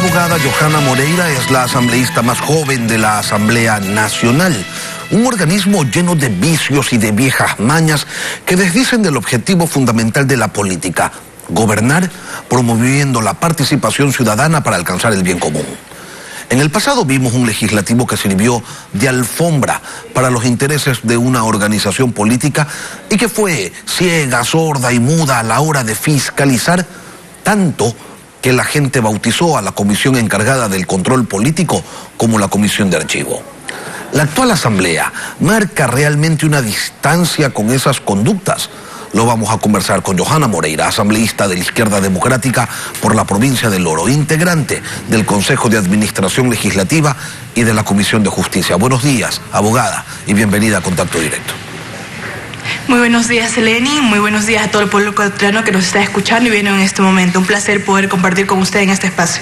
abogada Johanna Moreira es la asambleísta más joven de la Asamblea Nacional, un organismo lleno de vicios y de viejas mañas que desdicen del objetivo fundamental de la política: gobernar, promoviendo la participación ciudadana para alcanzar el bien común. En el pasado vimos un legislativo que sirvió de alfombra para los intereses de una organización política y que fue ciega, sorda y muda a la hora de fiscalizar, tanto que la gente bautizó a la comisión encargada del control político como la comisión de archivo. La actual asamblea marca realmente una distancia con esas conductas. Lo vamos a conversar con Johanna Moreira, asambleísta de la Izquierda Democrática por la provincia del Oro, integrante del Consejo de Administración Legislativa y de la Comisión de Justicia. Buenos días, abogada, y bienvenida a Contacto Directo. Muy buenos días, Eleni. Muy buenos días a todo el pueblo ecuatoriano que nos está escuchando y viene en este momento. Un placer poder compartir con usted en este espacio.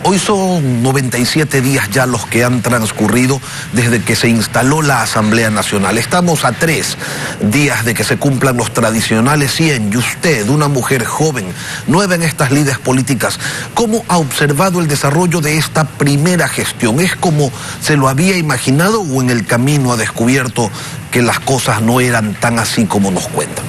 Hoy son 97 días ya los que han transcurrido desde que se instaló la Asamblea Nacional. Estamos a 3 días de que se cumplan los tradicionales 100. Y usted, una mujer joven, nueva en estas lides políticas, ¿cómo ha observado el desarrollo de esta primera gestión? ¿Es como se lo había imaginado o en el camino ha descubierto que las cosas no eran tan así como nos cuentan?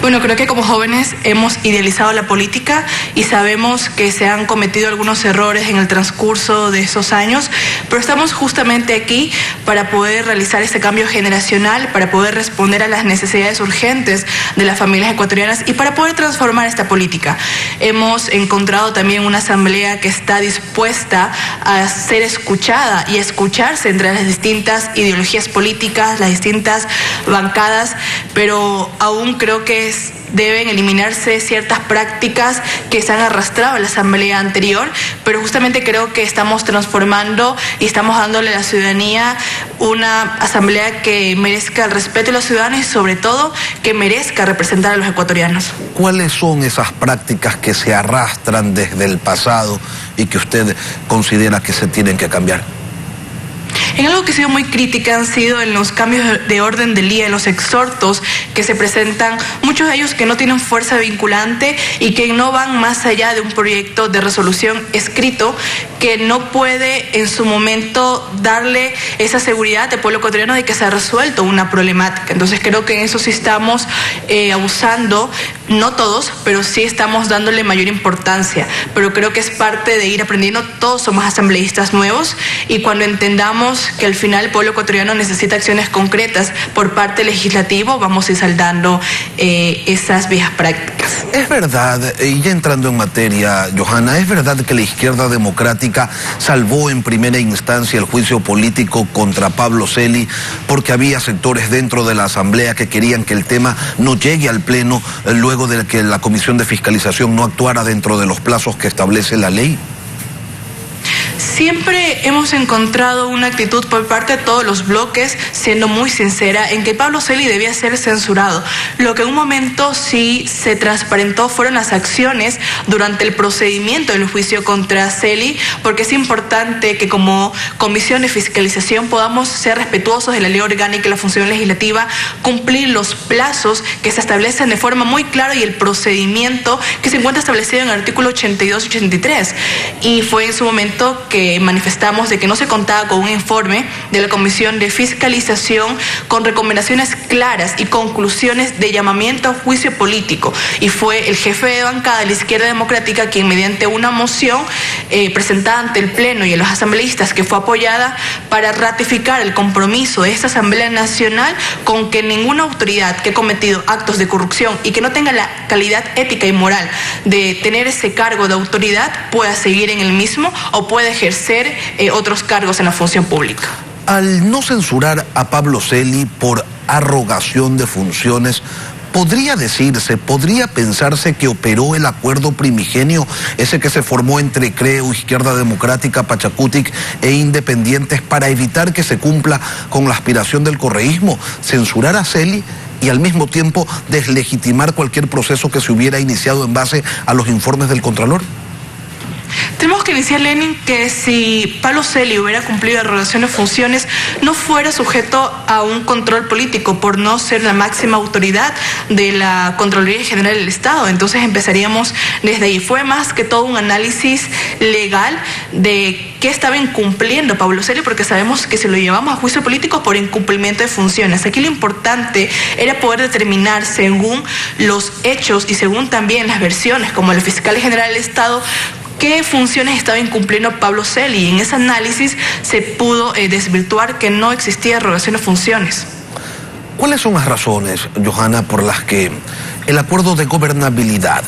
Bueno, creo que como jóvenes hemos idealizado la política y sabemos que se han cometido algunos errores en el transcurso de esos años, pero estamos justamente aquí para poder realizar este cambio generacional, para poder responder a las necesidades urgentes de las familias ecuatorianas y para poder transformar esta política. Hemos encontrado también una asamblea que está dispuesta a ser escuchada y escucharse entre las distintas ideologías políticas, las distintas bancadas, pero aún creo que deben eliminarse ciertas prácticas que se han arrastrado en la asamblea anterior, pero justamente creo que estamos transformando y estamos dándole a la ciudadanía una asamblea que merezca el respeto de los ciudadanos y sobre todo que merezca representar a los ecuatorianos. ¿Cuáles son esas prácticas que se arrastran desde el pasado y que usted considera que se tienen que cambiar? En algo que he sido muy crítica han sido en los cambios de orden del día, en los exhortos que se presentan, muchos de ellos que no tienen fuerza vinculante y que no van más allá de un proyecto de resolución escrito que no puede en su momento darle esa seguridad al pueblo ecuatoriano de que se ha resuelto una problemática. Entonces creo que en eso sí estamos abusando, no todos, pero sí estamos dándole mayor importancia. Pero creo que es parte de ir aprendiendo, todos somos asambleístas nuevos y cuando entendamos que al final el pueblo ecuatoriano necesita acciones concretas por parte legislativa, vamos a ir saldando esas viejas prácticas. Es verdad, y ya entrando en materia, Johanna, ¿es verdad que la Izquierda Democrática salvó en primera instancia el juicio político contra Pablo Celi porque había sectores dentro de la Asamblea que querían que el tema no llegue al Pleno luego de que la Comisión de Fiscalización no actuara dentro de los plazos que establece la ley? Siempre hemos encontrado una actitud por parte de todos los bloques, siendo muy sincera, en que Pablo Celi debía ser censurado. Lo que en un momento sí se transparentó fueron las acciones durante el procedimiento del juicio contra Celi, porque es importante que como Comisión de Fiscalización podamos ser respetuosos de la ley orgánica y la función legislativa, cumplir los plazos que se establecen de forma muy clara y el procedimiento que se encuentra establecido en el artículo 82 y 83. Y fue en su momento que manifestamos de que no se contaba con un informe de la Comisión de Fiscalización con recomendaciones claras y conclusiones de llamamiento a juicio político. Y fue el jefe de bancada de la Izquierda Democrática quien mediante una moción presentada ante el Pleno y a los asambleístas que fue apoyada para ratificar el compromiso de esta Asamblea Nacional con que ninguna autoridad que ha cometido actos de corrupción y que no tenga la calidad ética y moral de tener ese cargo de autoridad pueda seguir en el mismo o pueda ejercer otros cargos en la función pública. Al no censurar a Pablo Celi por arrogación de funciones, ¿podría decirse, podría pensarse que operó el acuerdo primigenio, ese que se formó entre Creo, Izquierda Democrática, Pachacutic e Independientes para evitar que se cumpla con la aspiración del correísmo, censurar a Celi y al mismo tiempo deslegitimar cualquier proceso que se hubiera iniciado en base a los informes del Contralor? Tenemos que iniciar, Lenin, que si Pablo Celi hubiera cumplido la relación de funciones, no fuera sujeto a un control político por no ser la máxima autoridad de la Contraloría General del Estado. Entonces empezaríamos desde ahí. Fue más que todo un análisis legal de qué estaba incumpliendo Pablo Celi, porque sabemos que se lo llevamos a juicio político por incumplimiento de funciones. Aquí lo importante era poder determinar, según los hechos y según también las versiones, como el fiscal general del Estado, qué funciones estaba incumpliendo Pablo Celi. Y en ese análisis se pudo desvirtuar que no existía rogación de funciones. ¿Cuáles son las razones, Johanna, por las que el acuerdo de gobernabilidad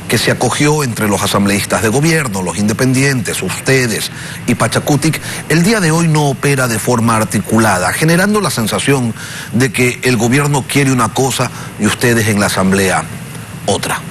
que se acogió entre los asambleístas de gobierno, los independientes, ustedes y Pachacutic, el día de hoy no opera de forma articulada, generando la sensación de que el gobierno quiere una cosa y ustedes en la asamblea otra?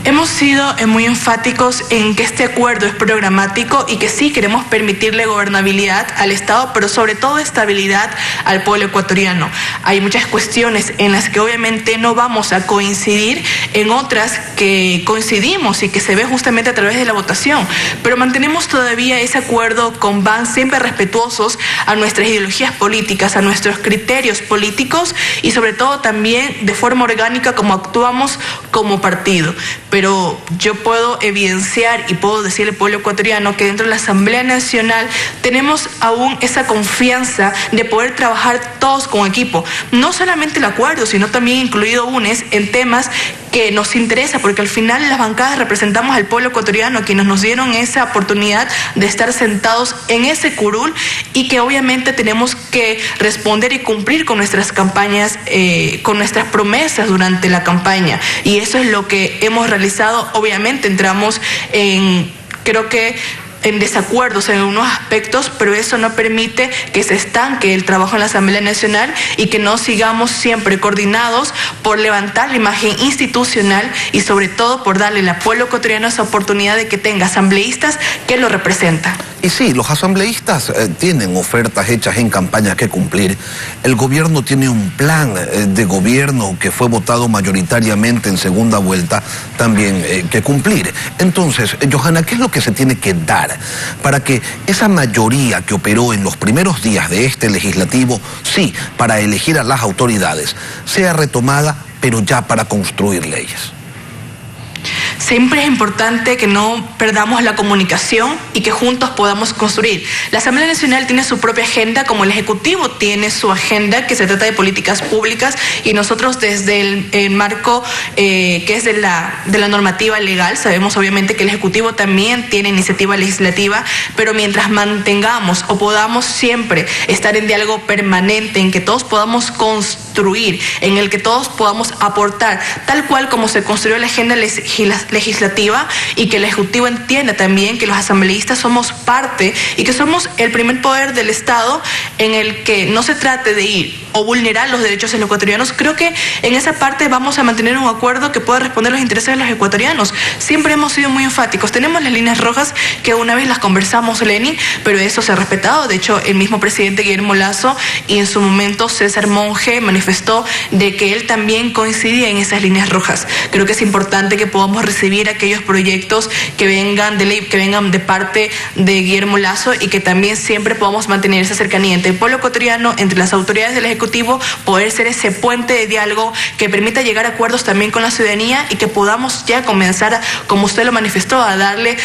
Hemos sido muy enfáticos en que este acuerdo es programático y que sí queremos permitirle gobernabilidad al Estado, pero sobre todo estabilidad al pueblo ecuatoriano. Hay muchas cuestiones en las que obviamente no vamos a coincidir, en otras que coincidimos y que se ve justamente a través de la votación, pero mantenemos todavía ese acuerdo con van siempre respetuosos a nuestras ideologías políticas, a nuestros criterios políticos y sobre todo también de forma orgánica como actuamos como partido. Pero yo puedo evidenciar y puedo decirle al pueblo ecuatoriano que dentro de la Asamblea Nacional tenemos aún esa confianza de poder trabajar todos como equipo. No solamente el acuerdo, sino también incluido UNES en temas que nos interesa, porque al final las bancadas representamos al pueblo ecuatoriano, quienes nos dieron esa oportunidad de estar sentados en ese curul y que obviamente tenemos que responder y cumplir con nuestras campañas, con nuestras promesas durante la campaña. Y eso es lo que hemos realizado. Obviamente entramos creo que en desacuerdos en algunos aspectos, pero eso no permite que se estanque el trabajo en la Asamblea Nacional y que no sigamos siempre coordinados por levantar la imagen institucional y sobre todo por darle al pueblo ecuatoriano esa oportunidad de que tenga asambleístas que lo representan. Y sí, los asambleístas tienen ofertas hechas en campaña que cumplir. El gobierno tiene un plan de gobierno que fue votado mayoritariamente en segunda vuelta también que cumplir. Entonces, Johanna, ¿qué es lo que se tiene que dar para que esa mayoría que operó en los primeros días de este legislativo, sí, para elegir a las autoridades, sea retomada, pero ya para construir leyes? Siempre es importante que no perdamos la comunicación y que juntos podamos construir. La Asamblea Nacional tiene su propia agenda, como el Ejecutivo tiene su agenda, que se trata de políticas públicas, y nosotros desde el marco que es de la normativa legal, sabemos obviamente que el Ejecutivo también tiene iniciativa legislativa, pero mientras mantengamos o podamos siempre estar en diálogo permanente, en que todos podamos construir, en el que todos podamos aportar, tal cual como se construyó la agenda legislativa, y que el Ejecutivo entienda también que los asambleístas somos parte y que somos el primer poder del Estado, en el que no se trate de ir o vulnerar los derechos de los ecuatorianos. Creo que en esa parte vamos a mantener un acuerdo que pueda responder los intereses de los ecuatorianos. Siempre hemos sido muy enfáticos. Tenemos las líneas rojas que una vez las conversamos, Lenin, pero eso se ha respetado. De hecho, el mismo presidente Guillermo Lasso y en su momento César Monge manifestó de que él también coincidía en esas líneas rojas. Creo que es importante que podamos recibir aquellos proyectos que vengan de ley, que vengan de parte de Guillermo Lasso, y que también siempre podamos mantener esa cercanía entre el pueblo ecuatoriano, entre las autoridades del Ejecutivo, poder ser ese puente de diálogo que permita llegar a acuerdos también con la ciudadanía y que podamos ya comenzar, como usted lo manifestó, a darle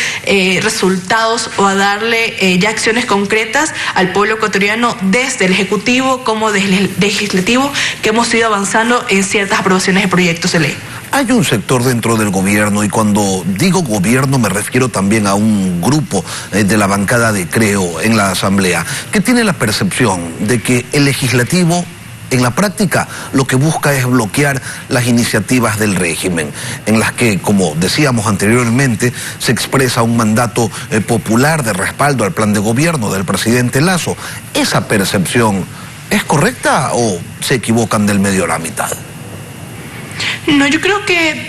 resultados o a darle ya acciones concretas al pueblo ecuatoriano desde el Ejecutivo como desde el Legislativo, que hemos ido avanzando en ciertas aprobaciones de proyectos de ley. Hay un sector dentro del gobierno, y cuando digo gobierno me refiero también a un grupo de la bancada de Creo en la Asamblea, que tiene la percepción de que el legislativo en la práctica lo que busca es bloquear las iniciativas del régimen, en las que, como decíamos anteriormente, se expresa un mandato popular de respaldo al plan de gobierno del presidente Lasso. ¿Esa percepción es correcta o se equivocan del medio a la mitad? No, yo creo que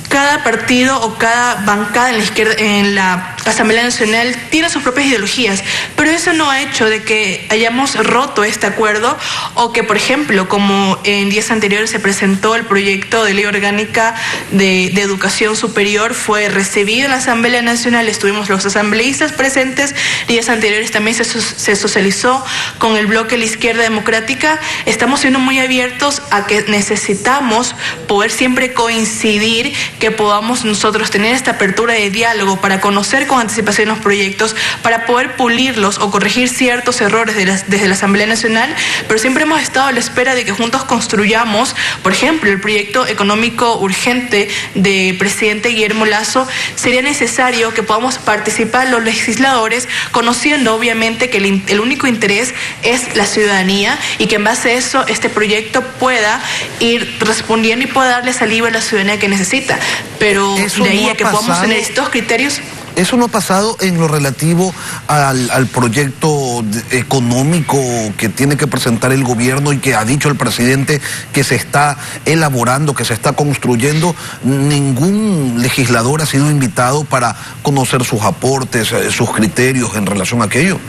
cada partido o cada bancada en la izquierda, en la Asamblea Nacional tiene sus propias ideologías, pero eso no ha hecho de que hayamos roto este acuerdo o que, por ejemplo, como en días anteriores se presentó el proyecto de ley orgánica de educación superior, fue recibido en la Asamblea Nacional, estuvimos los asambleístas presentes, días anteriores también se socializó con el bloque de la izquierda democrática. Estamos siendo muy abiertos a que necesitamos poder siempre coincidir, que podamos nosotros tener esta apertura de diálogo para conocer con anticipación los proyectos, para poder pulirlos o corregir ciertos errores desde la Asamblea Nacional, pero siempre hemos estado a la espera de que juntos construyamos, por ejemplo, el proyecto económico urgente de presidente Guillermo Lasso. Sería necesario que podamos participar los legisladores, conociendo obviamente que el único interés es la ciudadanía y que en base a eso este proyecto pueda ir respondiendo y pueda darle salida a la ciudadanía que necesita. Pero de ahí a que podamos tener estos criterios. ¿Eso no ha pasado en lo relativo al proyecto económico que tiene que presentar el gobierno y que ha dicho el presidente que se está elaborando, que se está construyendo? Ningún legislador ha sido invitado para conocer sus aportes, sus criterios en relación a aquello.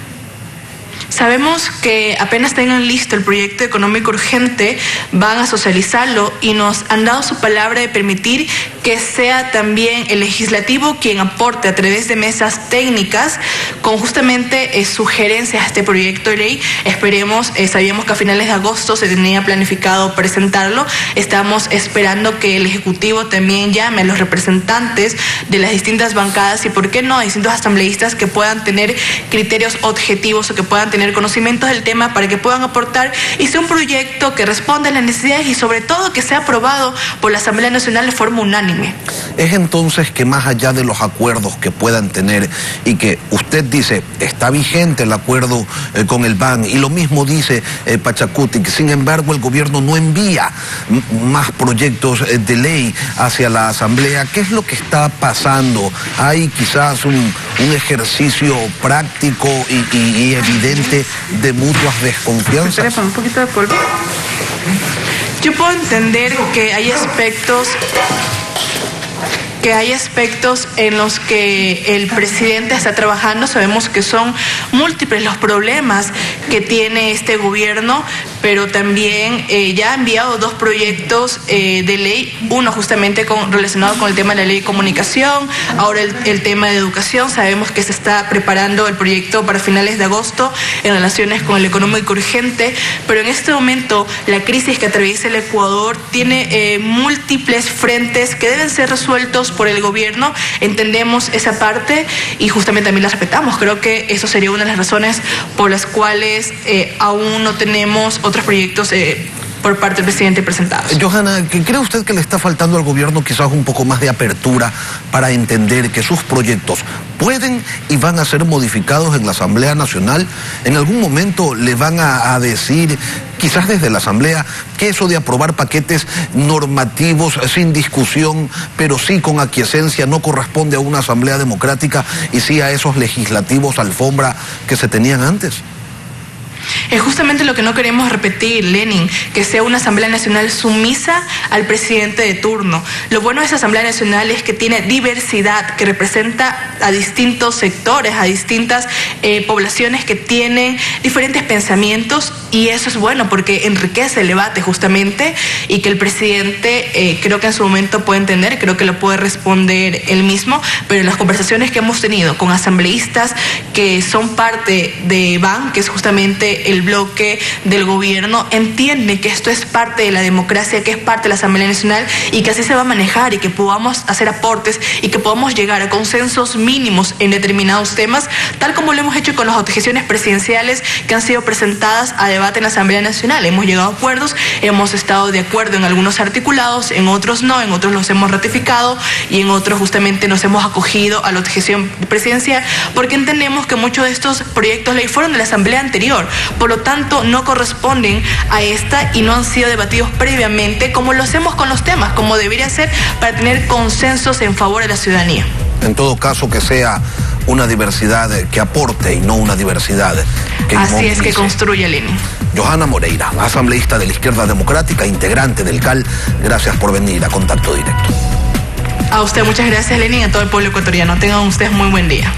Sabemos que apenas tengan listo el proyecto económico urgente, van a socializarlo y nos han dado su palabra de permitir que sea también el legislativo quien aporte a través de mesas técnicas con justamente sugerencias a este proyecto de ley. Esperemos, sabíamos que a finales de agosto se tenía planificado presentarlo. Estamos esperando que el Ejecutivo también llame a los representantes de las distintas bancadas y, por qué no, a distintos asambleístas que puedan tener criterios objetivos o que puedan tener conocimientos del tema para que puedan aportar y sea un proyecto que responda a las necesidades y sobre todo que sea aprobado por la Asamblea Nacional de forma unánime. Es entonces que más allá de los acuerdos que puedan tener y que usted dice está vigente el acuerdo con el BAN y lo mismo dice Pachacuti, que sin embargo el gobierno no envía más proyectos de ley hacia la Asamblea, ¿qué es lo que está pasando? ¿Hay quizás un ejercicio práctico y evidente de mutuas desconfianzas? Un poquito de polvo. Yo puedo entender que hay aspectos en los que el presidente está trabajando. Sabemos que son múltiples los problemas que tiene este gobierno, pero también ya ha enviado 2 proyectos de ley, uno justamente relacionado con el tema de la ley de comunicación, ahora el tema de educación. Sabemos que se está preparando el proyecto para finales de agosto en relaciones con el económico urgente, pero en este momento la crisis que atraviesa el Ecuador tiene múltiples frentes que deben ser resueltos por el gobierno. Entendemos esa parte y justamente también la respetamos. Creo que eso sería una de las razones por las cuales aún no tenemos otros proyectos por parte del presidente presentados. Johanna, ¿cree usted que le está faltando al gobierno quizás un poco más de apertura para entender que sus proyectos pueden y van a ser modificados en la Asamblea Nacional? ¿En algún momento le van a decir, quizás desde la Asamblea, que eso de aprobar paquetes normativos sin discusión, pero sí con aquiescencia, no corresponde a una Asamblea democrática y sí a esos legislativos alfombra que se tenían antes? Es justamente lo que no queremos repetir, Lenin, que sea una Asamblea Nacional sumisa al presidente de turno. Lo bueno de esa Asamblea Nacional es que tiene diversidad, que representa a distintos sectores, a distintas poblaciones que tienen diferentes pensamientos, y eso es bueno porque enriquece el debate justamente, y que el presidente creo que en su momento puede entender, creo que lo puede responder él mismo, pero en las conversaciones que hemos tenido con asambleístas que son parte de BAN, que es justamente el bloque del gobierno, entiende que esto es parte de la democracia, que es parte de la Asamblea Nacional y que así se va a manejar, y que podamos hacer aportes y que podamos llegar a consensos mínimos en determinados temas, tal como lo hemos hecho con las objeciones presidenciales que han sido presentadas a debate en la Asamblea Nacional. Hemos llegado a acuerdos, hemos estado de acuerdo en algunos articulados, en otros no, en otros los hemos ratificado y en otros justamente nos hemos acogido a la objeción presidencial, porque entendemos que muchos de estos proyectos de ley fueron de la Asamblea anterior, por lo tanto no corresponden a esta y no han sido debatidos previamente como lo hacemos con los temas, como debería ser, para tener consensos en favor de la ciudadanía. En todo caso, que sea una diversidad que aporte y no una diversidad que así inmovilice. Es, que construye, Lenin. Johanna Moreira, asambleísta de la Izquierda Democrática, integrante del CAL, gracias por venir a Contacto Directo. A usted muchas gracias, Lenin, y a todo el pueblo ecuatoriano. Tengan ustedes muy buen día.